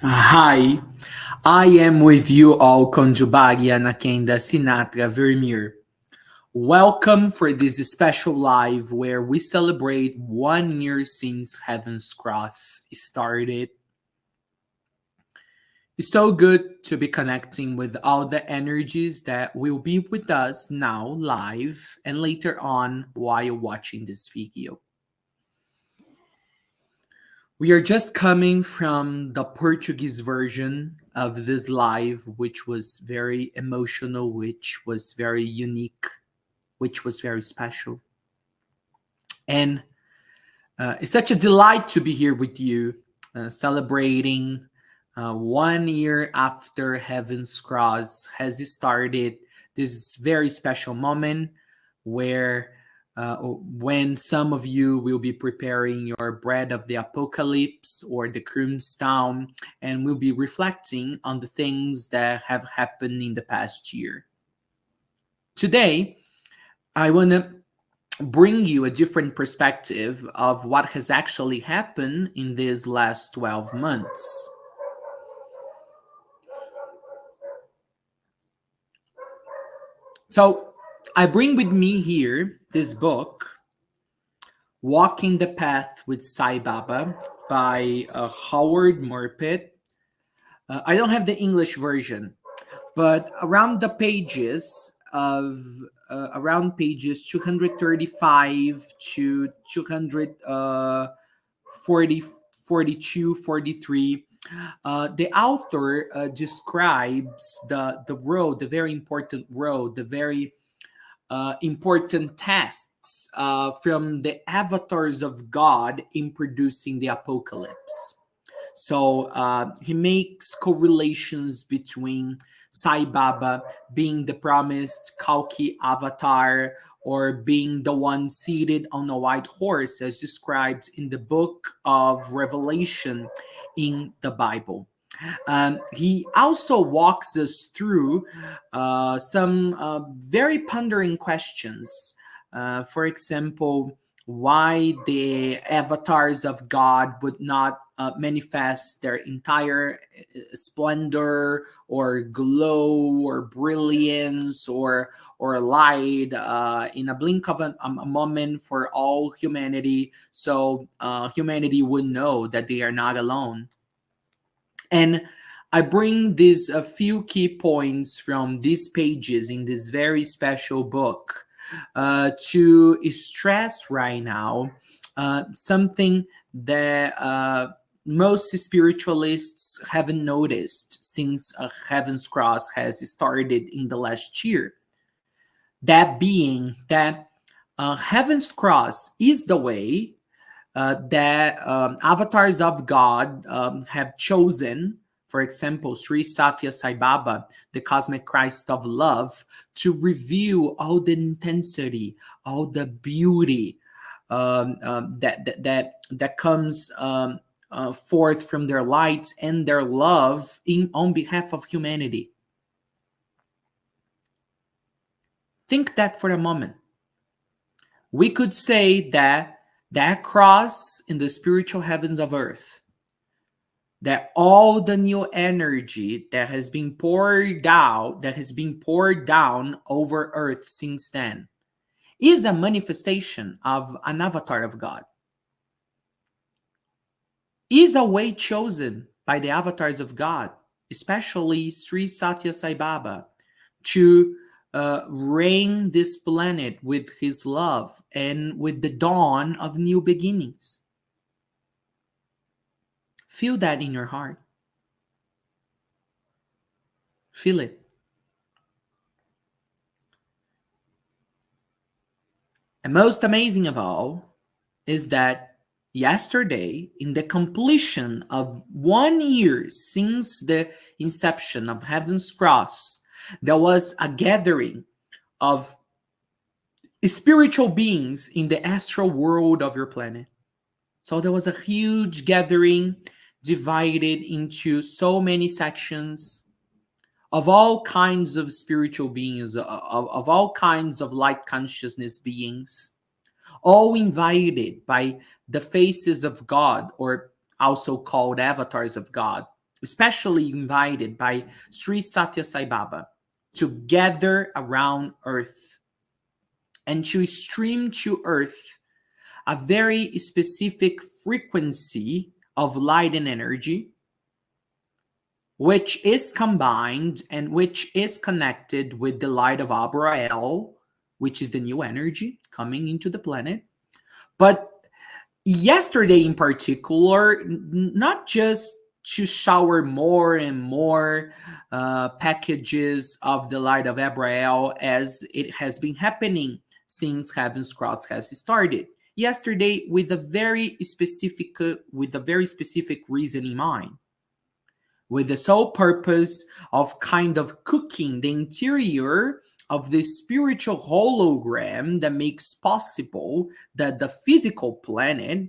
Hi, I am with you all Conjubari ANAKENDA Sinatra Vermeer. Welcome for this special live where we celebrate 1 year since Heaven's Cross started. It's so good to be connecting with all the energies that will be with us now live and later on while watching this video. We are just coming from the Portuguese version of this live, which was very emotional, which was very unique, which was very special. And it's such a delight to be here with you, celebrating 1 year after Heaven's Cross has started this very special moment where when some of you will be preparing your bread of the apocalypse or the crimstone and will be reflecting on the things that have happened in the past year. Today, I want to bring you a different perspective of what has actually happened in these last 12 months. So I bring with me here this book, Walking the Path with Sai Baba by Howard Morpeth. I don't have the English version, but around pages 235 to 242, 43, the author describes the road, the very important road, the very important tasks from the avatars of God in producing the apocalypse. So he makes correlations between Sai Baba being the promised Kalki avatar or being the one seated on a white horse as described in the book of Revelation in the Bible. He also walks us through some very pondering questions. For example, why the avatars of God would not manifest their entire splendor or glow or brilliance or light in a blink of a moment for all humanity, so humanity would know that they are not alone. And I bring these a few key points from these pages in this very special book to stress right now something that most spiritualists haven't noticed since Heaven's Cross has started in the last year. That being that Heaven's Cross is the way that avatars of God have chosen, for example, Sri Satya Sai Baba, the cosmic Christ of love, to reveal all the intensity, all the beauty that comes forth from their light and their love on behalf of humanity. Think that for a moment. We could say that cross in the spiritual heavens of earth, that all the new energy that has been poured down over earth since then, is a manifestation of an avatar of God, is a way chosen by the avatars of God, especially Sri Satya Sai Baba, to reign this planet with his love and with the dawn of new beginnings. Feel that in your heart. Feel it. And most amazing of all is that yesterday, in the completion of 1 year since the inception of Heaven's Cross, there was a gathering of spiritual beings in the astral world of your planet. So there was a huge gathering divided into so many sections of all kinds of spiritual beings, of all kinds of light consciousness beings, all invited by the faces of God, or also called avatars of God, especially invited by Sri Satya Sai Baba, to gather around Earth and to stream to Earth a very specific frequency of light and energy, which is combined and which is connected with the light of Abrael, which is the new energy coming into the planet. But yesterday in particular, not just to shower more and more packages of the light of Abrael, as it has been happening since Heaven's Cross has started. Yesterday, with a very specific reason in mind, with the sole purpose of kind of cooking the interior of the spiritual hologram that makes possible that the physical planet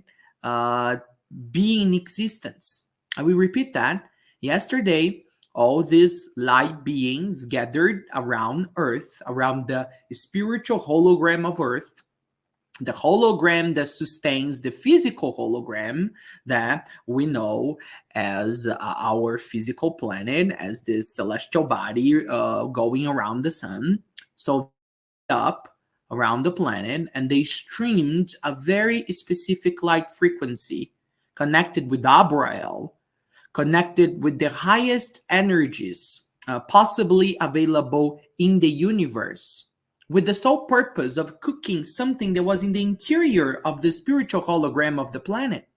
be in existence. I will repeat that. Yesterday, all these light beings gathered around Earth, around the spiritual hologram of Earth, the hologram that sustains the physical hologram that we know as our physical planet, as this celestial body going around the sun. So up around the planet, and they streamed a very specific light frequency connected with Abrael, connected with the highest energies possibly available in the universe, with the sole purpose of cooking something that was in the interior of the spiritual hologram of the planet.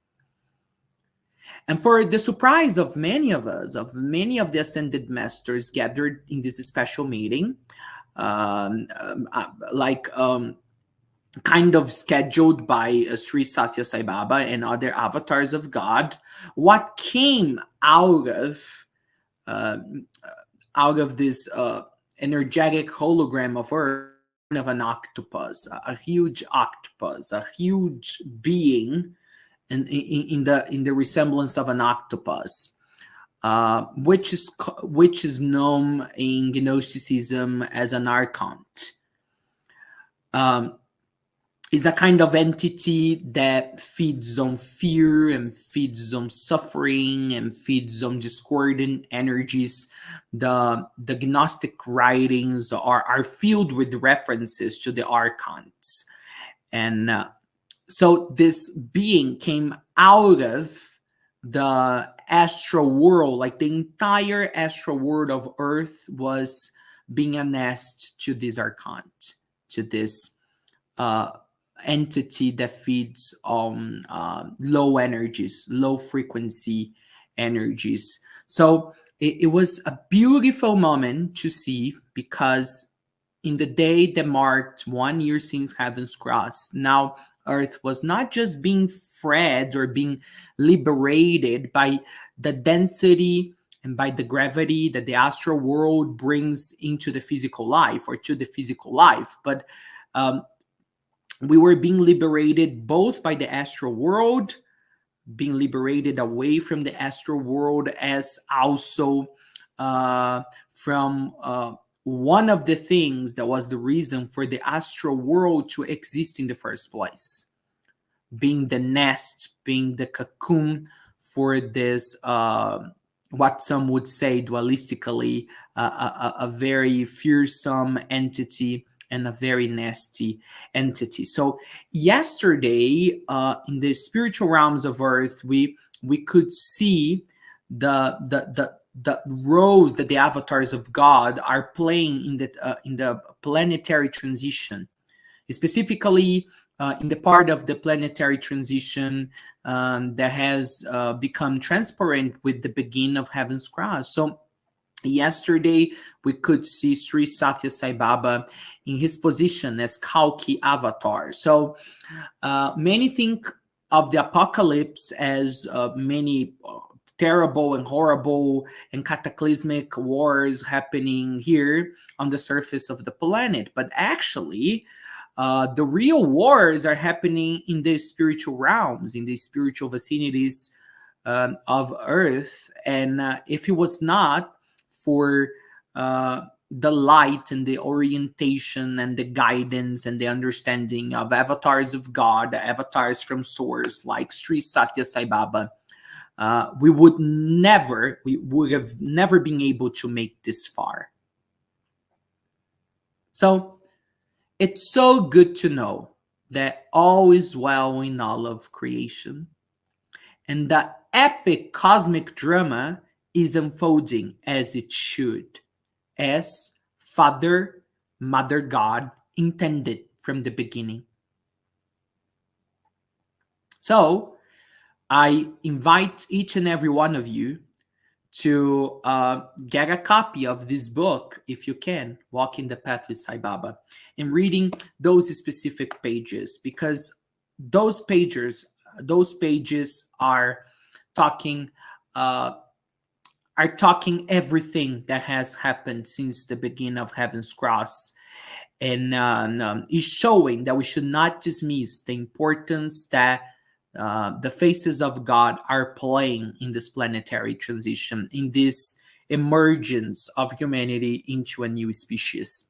And for the surprise of many of us, of many of the ascended masters gathered in this special meeting, kind of scheduled by Sri Satya Sai Baba and other avatars of God, what came out of this energetic hologram of Earth, of an octopus, a huge octopus, a huge being in the resemblance of an octopus, which is known in Gnosticism as an archont. Is a kind of entity that feeds on fear and feeds on suffering and feeds on discordant energies. The Gnostic writings are filled with references to the archons. And so this being came out of the astral world, like the entire astral world of Earth was being annexed to this archon, to this entity that feeds on low energies, low frequency energies. So it was a beautiful moment to see, because in the day that marked 1 year since Heaven's Cross, now Earth was not just being freed or being liberated by the density and by the gravity that the astral world brings into the physical life, or to the physical life, but we were being liberated both by the astral world, being liberated away from the astral world, as also from one of the things that was the reason for the astral world to exist in the first place, being the nest, being the cocoon for this, what some would say dualistically, a very fearsome entity and a very nasty entity. So yesterday, in the spiritual realms of Earth, we could see the roles that the avatars of God are playing in the planetary transition, specifically in the part of the planetary transition that has become transparent with the beginning of Heaven's Cross. So yesterday, we could see Sri Satya Sai Baba in his position as Kalki avatar. So many think of the apocalypse as many terrible and horrible and cataclysmic wars happening here on the surface of the planet. But actually, the real wars are happening in the spiritual realms, in the spiritual vicinities of Earth. And if it was not for the light and the orientation and the guidance and the understanding of avatars of God, avatars from source like Sri Satya Sai Baba, we would have never been able to make this far. So it's so good to know that all is well in all of creation, and the epic cosmic drama is unfolding as it should, as Father, Mother God intended from the beginning. So I invite each and every one of you to get a copy of this book, if you can, Walking the Path with Sai Baba, and reading those specific pages, because those pages are talking everything that has happened since the beginning of Heaven's Cross, and is showing that we should not dismiss the importance that the faces of God are playing in this planetary transition, in this emergence of humanity into a new species.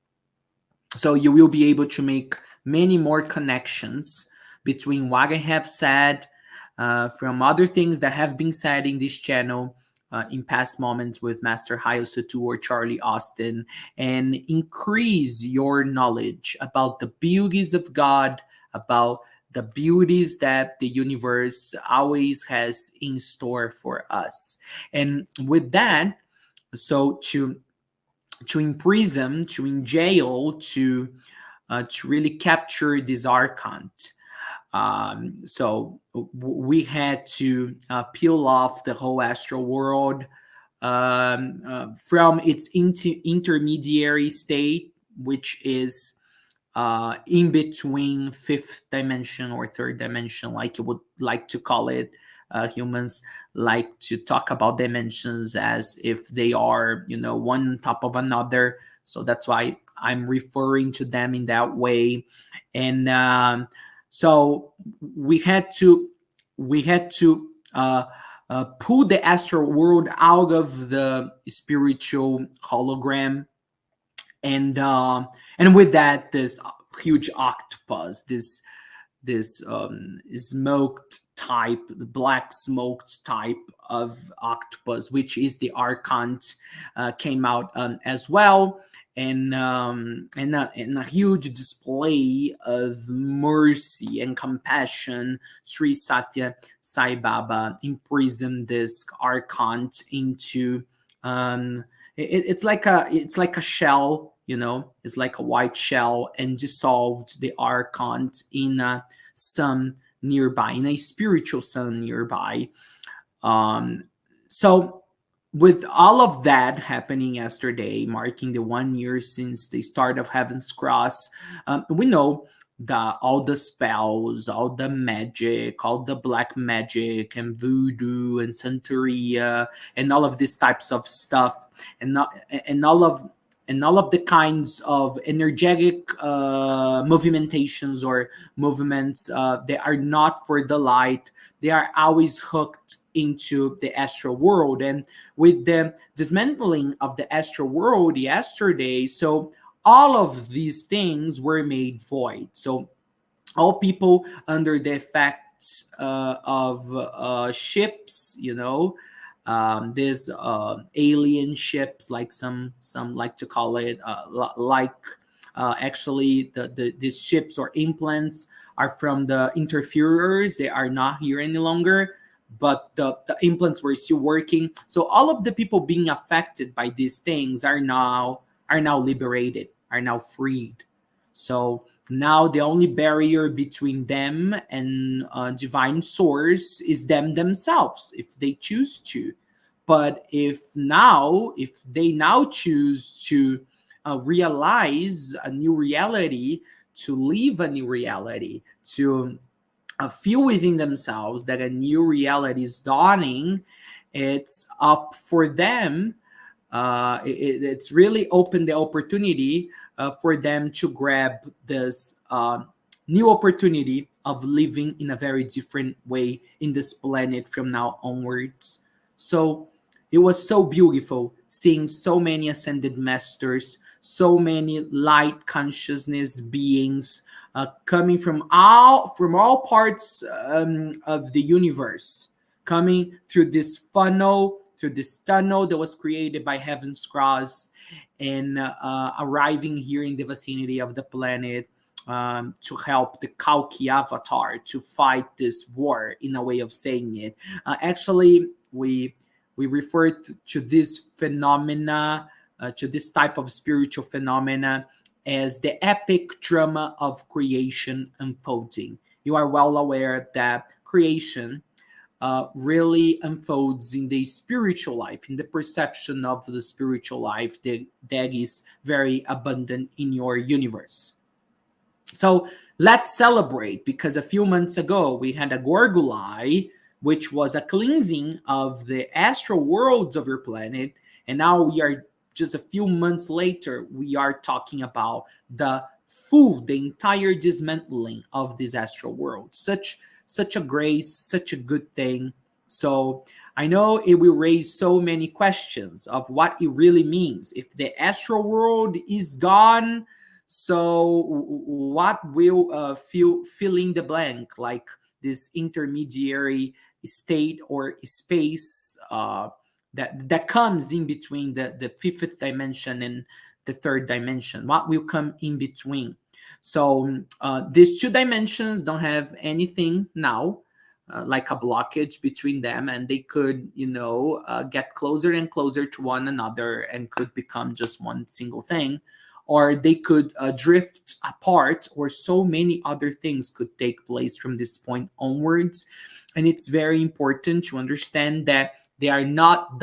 So you will be able to make many more connections between what I have said from other things that have been said in this channel in past moments with Master Hayo Sutu or Charlie Austin, and increase your knowledge about the beauties of God, about the beauties that the universe always has in store for us. And with that, so to imprison, to enjail, to really capture this archon. So we had to peel off the whole astral world from its intermediary state, which is in between fifth dimension or third dimension, like you would like to call it. Humans like to talk about dimensions as if they are, one on top of another. So that's why I'm referring to them in that way. And so we had to pull the astral world out of the spiritual hologram, and with that, this huge octopus, this smoked type, black smoked type of octopus, which is the archon, came out as well, and a huge display of mercy and compassion. Sri Satya Sai Baba imprisoned this archon into it's like a shell. It's like a white shell, and dissolved the archon in a sun nearby, in a spiritual sun nearby. So with all of that happening yesterday, marking the 1 year since the start of Heaven's Cross, we know that all the spells, all the magic, all the black magic and voodoo and Santeria and all of these types of stuff, and all of the kinds of energetic movementations or movements that are not for the light, they are always hooked into the astral world. And with the dismantling of the astral world yesterday, so all of these things were made void. So all people under the effects of ships, these alien ships, like some like to call it, actually these ships or implants are from the interferers. They are not here any longer, but the implants were still working. So all of the people being affected by these things are now liberated, are now freed. So now the only barrier between them and divine source is them themselves, if they choose to. But if they now choose to realize a new reality, to live a new reality, to feel within themselves that a new reality is dawning, it's up for them. It's really opened the opportunity for them to grab this new opportunity of living in a very different way in this planet from now onwards. So it was so beautiful seeing so many ascended masters, so many light consciousness beings coming from all parts of the universe, coming through this funnel, through this tunnel that was created by Heaven's Cross, and arriving here in the vicinity of the planet to help the Kalki avatar to fight this war, in a way of saying it. Actually, we refer to this phenomena, to this type of spiritual phenomena, as the epic drama of creation unfolding. You are well aware that creation really unfolds in the spiritual life, in the perception of the spiritual life that is very abundant in your universe. So let's celebrate, because a few months ago we had a Gorgulai, which was a cleansing of the astral worlds of your planet, and now we are just a few months later, we are talking about the entire dismantling of this astral world. Such a grace, such a good thing. So I know it will raise so many questions of what it really means. If the astral world is gone, so what will fill in the blank, like this intermediary state or space that comes in between the fifth dimension and the third dimension? What will come in between? So these two dimensions don't have anything now, like a blockage between them, and they could, get closer and closer to one another and could become just one single thing, or they could drift apart, or so many other things could take place from this point onwards. And it's very important to understand that they are not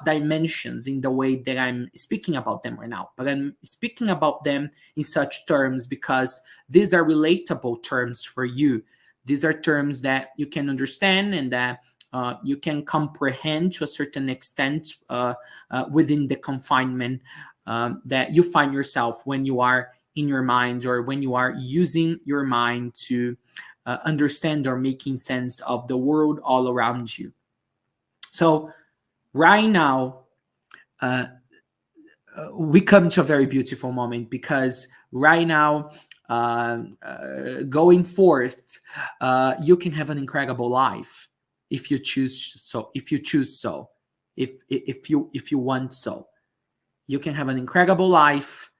dimensions in the way that I'm speaking about them right now, but I'm speaking about them in such terms because these are relatable terms for you. These are terms that you can understand and that you can comprehend to a certain extent within the confinement that you find yourself when you are in your mind, or when you are using your mind to understand or making sense of the world all around you. So right now, we come to a very beautiful moment, because right now, going forth, you can have an incredible life if you choose so. If you want so, you can have an incredible life.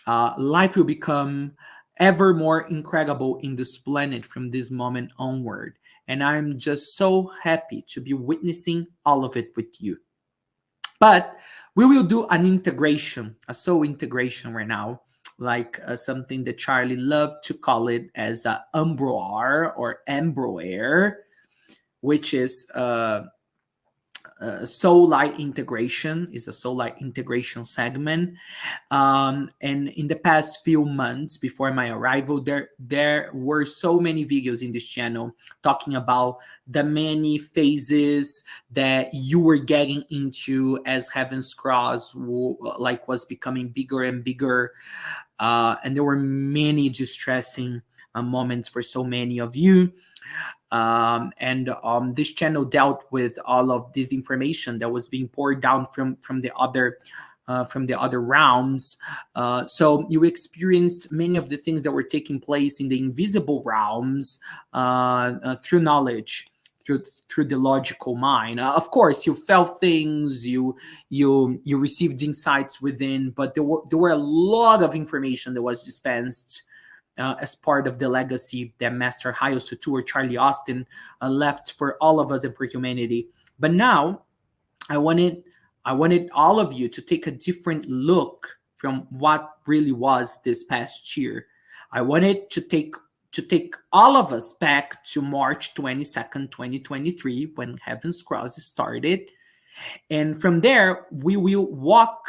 Life will become ever more incredible in this planet from this moment onward. And I'm just so happy to be witnessing all of it with you. But we will do an integration, a soul integration right now, like something that Charlie loved to call it as a umbroar or embroer, which is soul light integration, is a soul light integration segment. And in the past few months before my arrival, there were so many videos in this channel talking about the many phases that you were getting into as Heaven's Cross was becoming bigger and bigger, and there were many distressing moments for so many of you. This channel dealt with all of this information that was being poured down from the other realms. So you experienced many of the things that were taking place in the invisible realms through knowledge, through the logical mind. Of course, you felt things, you received insights within, but there were a lot of information that was dispensed as part of the legacy that Master Hayo Sutu or Charlie Austin left for all of us and for humanity. But now, I wanted all of you to take a different look from what really was this past year. I wanted to take all of us back to March 22nd, 2023, when Heaven's Cross started. And from there, we will walk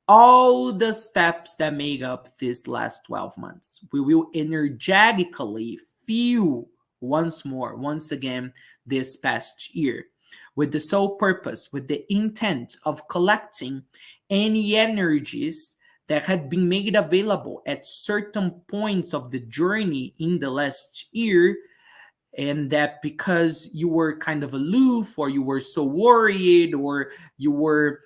all the steps that make up this last 12 months. We will energetically feel once again, this past year, with the sole purpose, with the intent of collecting any energies that had been made available at certain points of the journey in the last year, and that because you were kind of aloof, or you were so worried, or you were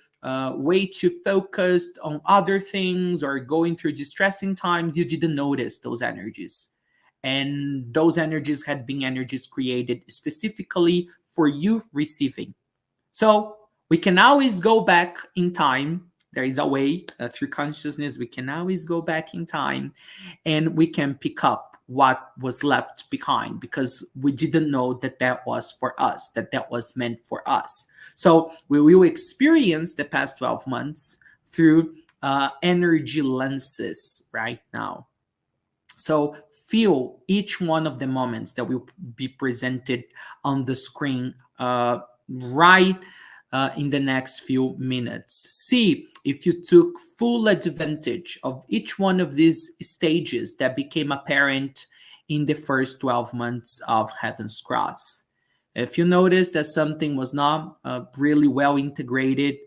way too focused on other things, or going through distressing times, you didn't notice those energies. And those energies had been energies created specifically for you receiving. So we can always go back in time. There is a way through consciousness, we can always go back in time and we can pick up what was left behind because we didn't know that that was for us, that that was meant for us. So we will experience the past 12 months through energy lenses right now. So feel each one of the moments that will be presented on the screen right in the next few minutes. See if you took full advantage of each one of these stages that became apparent in the first 12 months of Heaven's Cross. If you notice that something was not really well integrated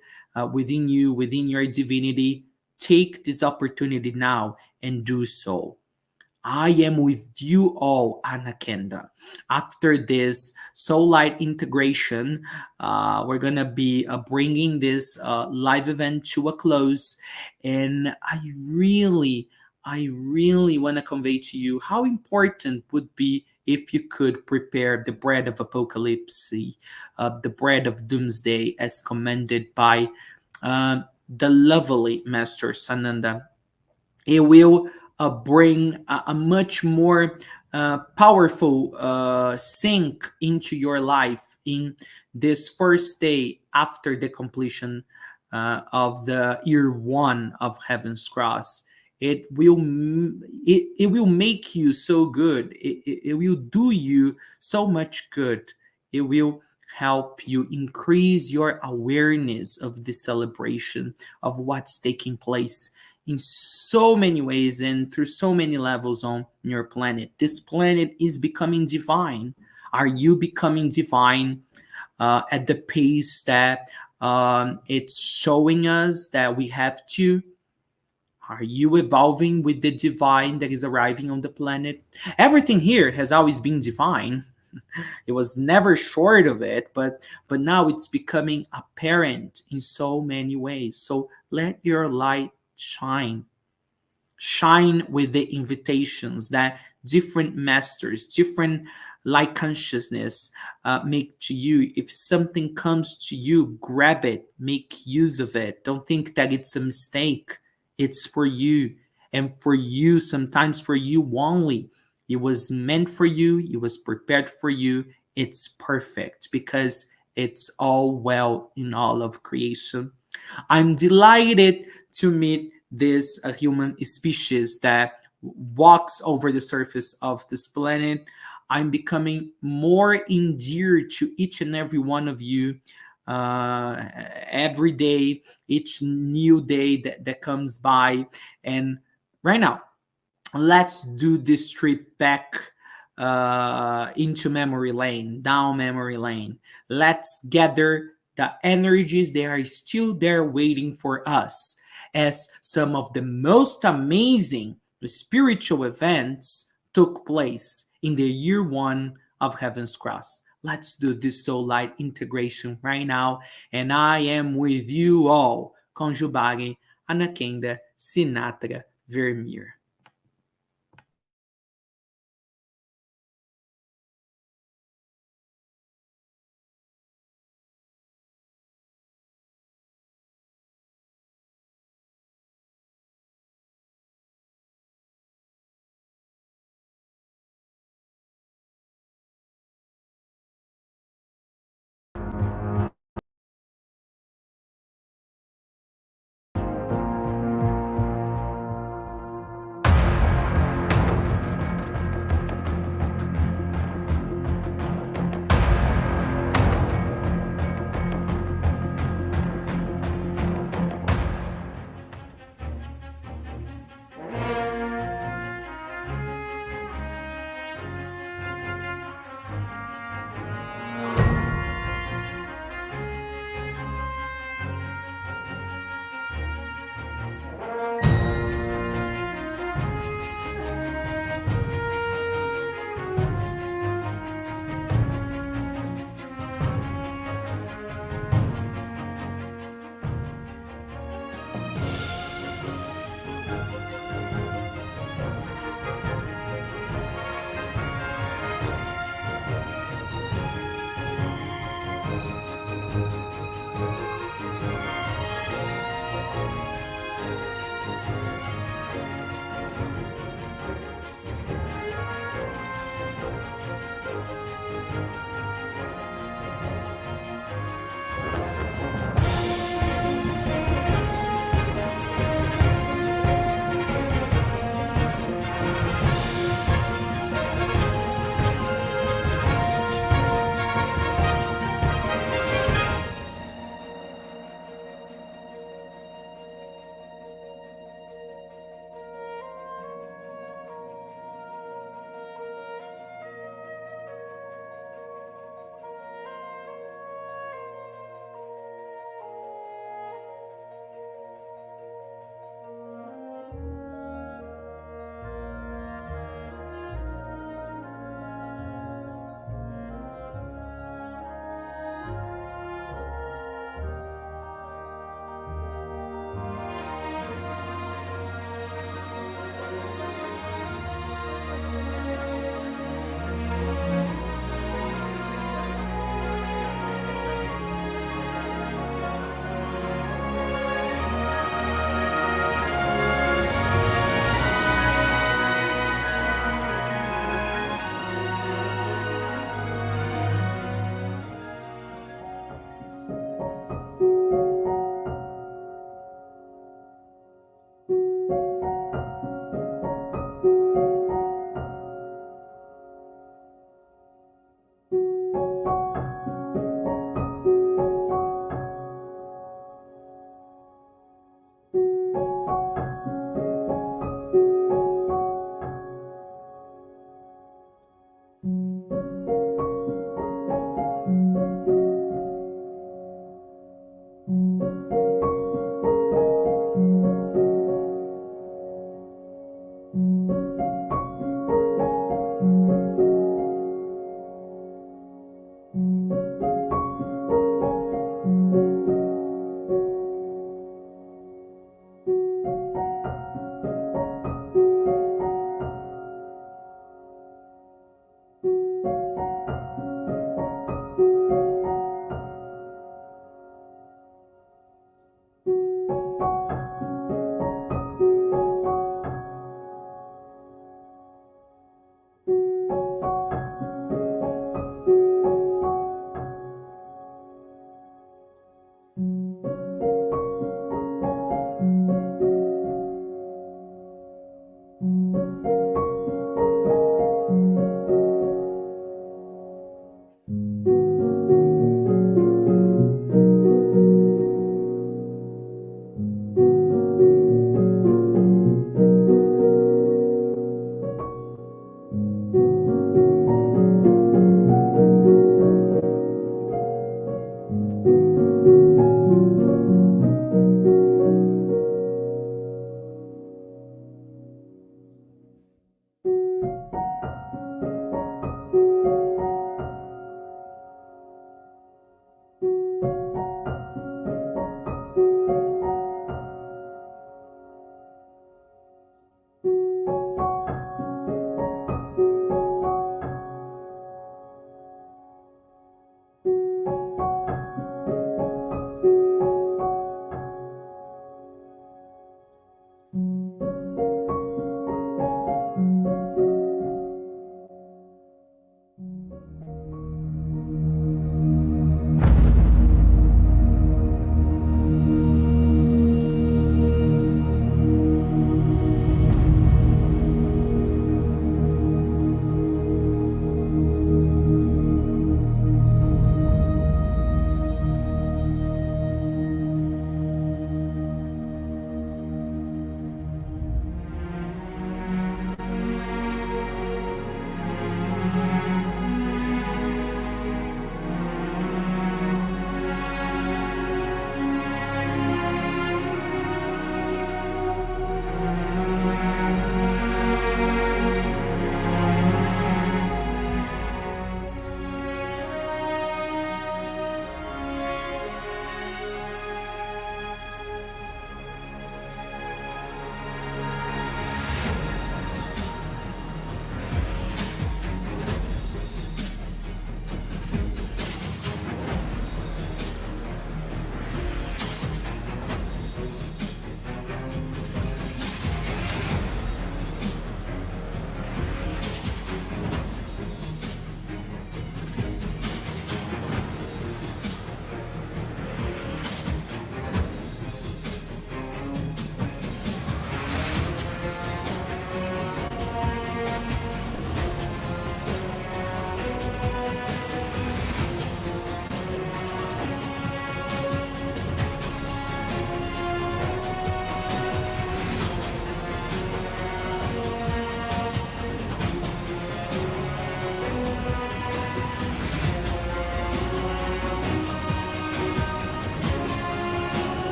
within you, within your divinity, take this opportunity now and do so. I am with you all, ANAKENDA. After this Soul Light integration, we're going to be bringing this live event to a close. And I really want to convey to you how important would be if you could prepare the bread of apocalypse, the bread of doomsday, as commanded by the lovely Master Sananda. It will bring a much more powerful sync into your life in this first day after the completion of the year one of Heaven's Cross. It will make you so good. It will do you so much good. It will help you increase your awareness of the celebration of what's taking place in so many ways and through so many levels on your planet. This planet is becoming divine. Are you becoming divine at the pace that it's showing us that we have to? Are you evolving with the divine that is arriving on the planet? Everything here has always been divine. It was never short of it, but now it's becoming apparent in so many ways. So let your light shine. Shine with the invitations that different masters, different light consciousness make to you. If something comes to you, grab it, make use of it. Don't think that it's a mistake. It's for you, and for you, sometimes for you only. It was meant for you, it was prepared for you. It's perfect because it's all well in all of creation. I'm delighted to meet this human species that walks over the surface of this planet. I'm becoming more endeared to each and every one of you every day, each new day that comes by. And right now, let's do this trip back into memory lane, down memory lane. Let's gather the energies that are still there waiting for us, as some of the most amazing spiritual events took place in the year one of Heaven's Cross. Let's do this soul light integration right now. And I am with you all. Conjubare, Anakenda, Sinatra, Vermeer.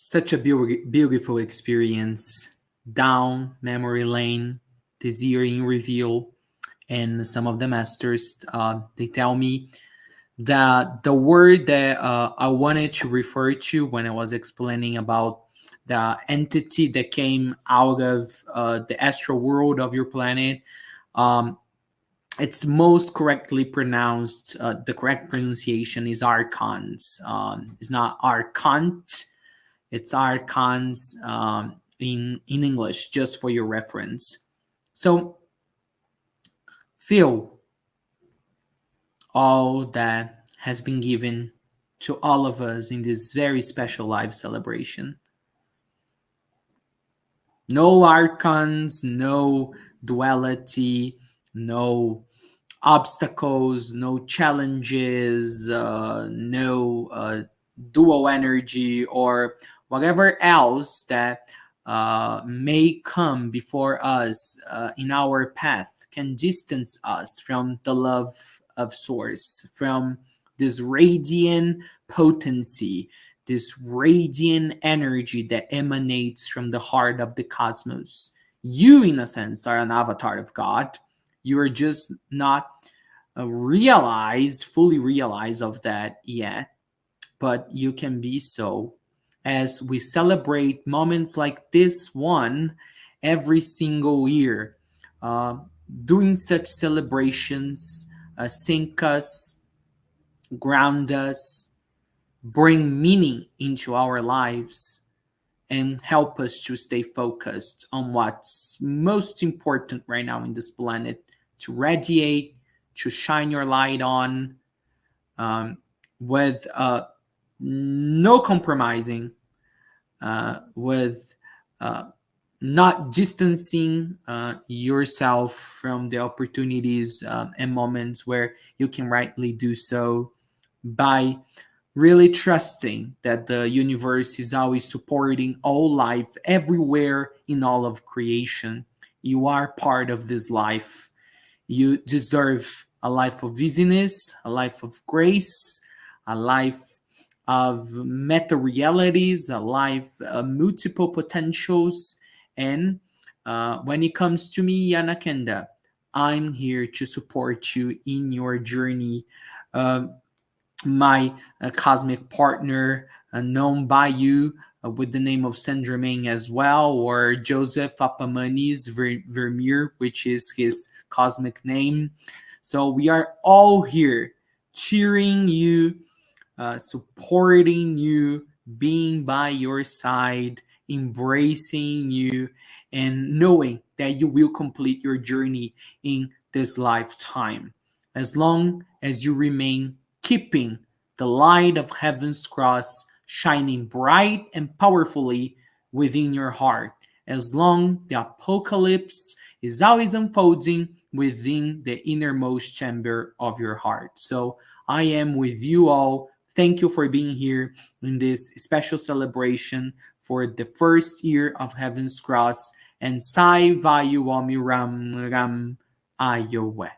Such a beautiful experience down memory lane this year in review. And some of the masters, they tell me that the word that I wanted to refer to when I was explaining about the entity that came out of the astral world of your planet, it's most correctly pronounced. The correct pronunciation is archons. It's not archont, it's archons in English, just for your reference. So feel all that has been given to all of us in this very special live celebration. No archons, no duality, no obstacles, no challenges, no dual energy, or whatever else that may come before us in our path can distance us from the love of Source, from this radiant potency, this radiant energy that emanates from the heart of the cosmos. You, in a sense, are an avatar of God. You are just not fully realized of that yet, but you can be so as we celebrate moments like this one every single year. Doing such celebrations sync us, ground us, bring meaning into our lives, and help us to stay focused on what's most important right now in this planet, to radiate, to shine your light on, with no compromising, with not distancing yourself from the opportunities and moments where you can rightly do so, by really trusting that the universe is always supporting all life everywhere in all of creation. You are part of this life. You deserve a life of busyness, a life of grace, a life of meta realities, a life of multiple potentials. And when it comes to me, ANAKENDA, I'm here to support you in your journey. My cosmic partner, known by you with the name of Saint Germain as well, or Joseph Apamanis Vermeer, which is his cosmic name. So we are all here cheering you, supporting you, being by your side, embracing you, and knowing that you will complete your journey in this lifetime. As long as you remain keeping the light of heaven's cross shining bright and powerfully within your heart, as long the apocalypse is always unfolding within the innermost chamber of your heart. So I am with you all. Thank you for being here in this special celebration for the first year of Heaven's Cross. And Sai Vayu Ram Ram Ayowe.